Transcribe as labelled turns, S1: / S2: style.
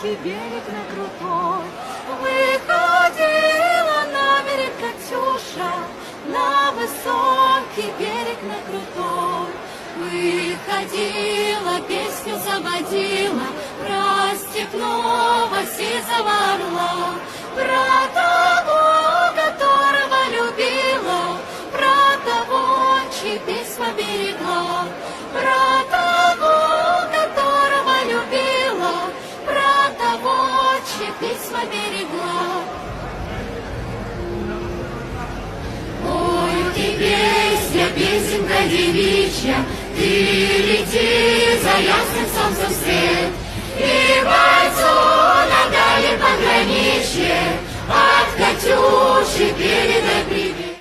S1: высокий берег на крутой. Выходила на берег Катюша, на высокий берег на крутой. Выходила, песню заводила про степного сизого орла, про того, которого любила, про того, чьи письма берегла, про того, которого любила, про того, чьи письма берегла. Ой, ты песня, песенка девичья, ты лети за ясным солнцем свет, и бойцу надали пограничье от Катюши берег.